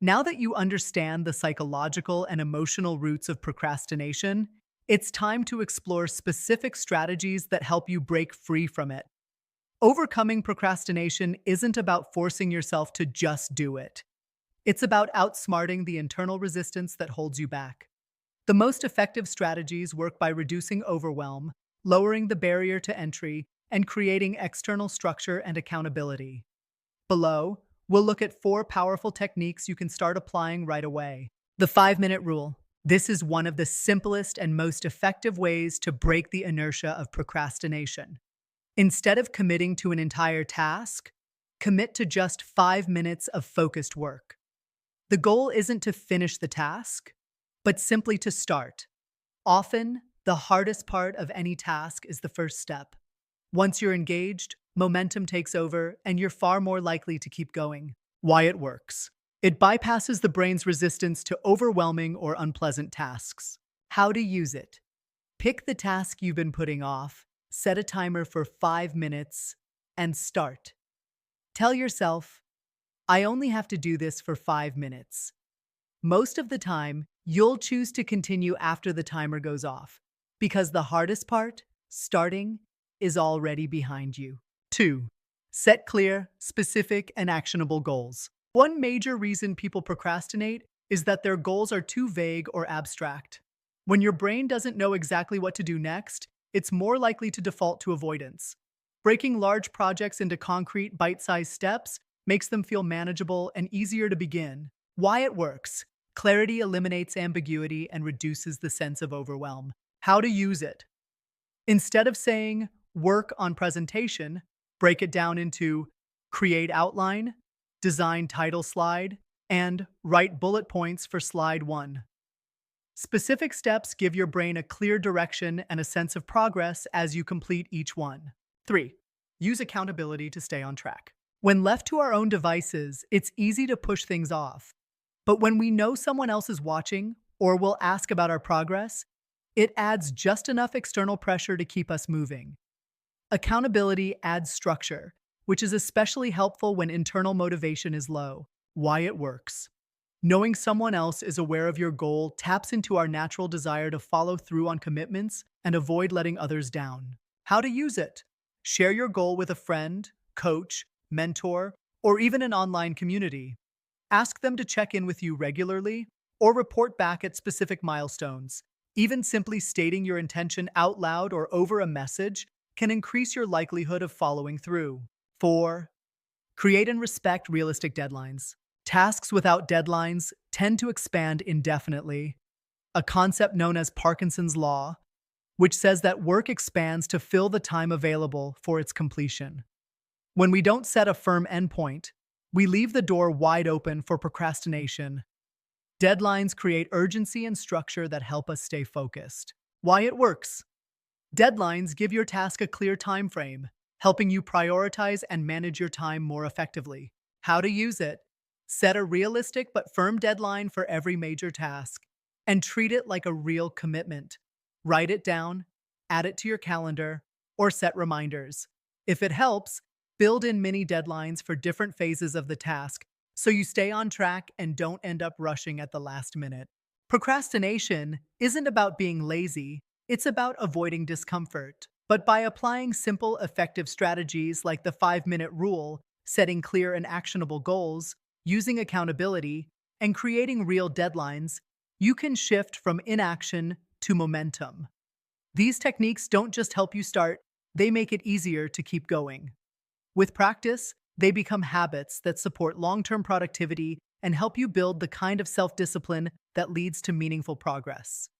Now that you understand the psychological and emotional roots of procrastination, it's time to explore specific strategies that help you break free from it. Overcoming procrastination isn't about forcing yourself to just do it. It's about outsmarting the internal resistance that holds you back. The most effective strategies work by reducing overwhelm, lowering the barrier to entry, and creating external structure and accountability. Below, we'll look at 4 powerful techniques you can start applying right away. The 5 minute rule. This is one of the simplest and most effective ways to break the inertia of procrastination. Instead of committing to an entire task, commit to just 5 minutes of focused work. The goal isn't to finish the task, but simply to start. Often, the hardest part of any task is the first step. Once you're engaged, momentum takes over and you're far more likely to keep going. Why it works. It bypasses the brain's resistance to overwhelming or unpleasant tasks. How to use it. Pick the task you've been putting off, set a timer for 5 minutes, and start. Tell yourself, I only have to do this for 5 minutes. Most of the time, you'll choose to continue after the timer goes off, because the hardest part, starting, is already behind you. 2. Set clear, specific, and actionable goals. One major reason people procrastinate is that their goals are too vague or abstract. When your brain doesn't know exactly what to do next, it's more likely to default to avoidance. Breaking large projects into concrete, bite-sized steps makes them feel manageable and easier to begin. Why it works. Clarity eliminates ambiguity and reduces the sense of overwhelm. How to use it. Instead of saying, work on presentation, break it down into create outline, design title slide, and write bullet points for slide 1. Specific steps give your brain a clear direction and a sense of progress as you complete each one. 3. Use accountability to stay on track. When left to our own devices, it's easy to push things off. But when we know someone else is watching or will ask about our progress, it adds just enough external pressure to keep us moving. Accountability adds structure, which is especially helpful when internal motivation is low. Why it works. Knowing someone else is aware of your goal taps into our natural desire to follow through on commitments and avoid letting others down. How to use it. Share your goal with a friend, coach, mentor, or even an online community. Ask them to check in with you regularly or report back at specific milestones. Even simply stating your intention out loud or over a message can increase your likelihood of following through. 4. Create and respect realistic deadlines. Tasks without deadlines tend to expand indefinitely, a concept known as Parkinson's Law, which says that work expands to fill the time available for its completion. When we don't set a firm endpoint, we leave the door wide open for procrastination. Deadlines create urgency and structure that help us stay focused. Why it works. Deadlines give your task a clear time frame, helping you prioritize and manage your time more effectively. How to use it. Set a realistic but firm deadline for every major task and treat it like a real commitment. Write it down, add it to your calendar, or set reminders. If it helps, build in mini deadlines for different phases of the task so you stay on track and don't end up rushing at the last minute. Procrastination isn't about being lazy, it's about avoiding discomfort. But by applying simple, effective strategies like the 5 minute rule, setting clear and actionable goals, using accountability, and creating real deadlines, you can shift from inaction to momentum. These techniques don't just help you start, they make it easier to keep going. With practice, they become habits that support long-term productivity and help you build the kind of self-discipline that leads to meaningful progress.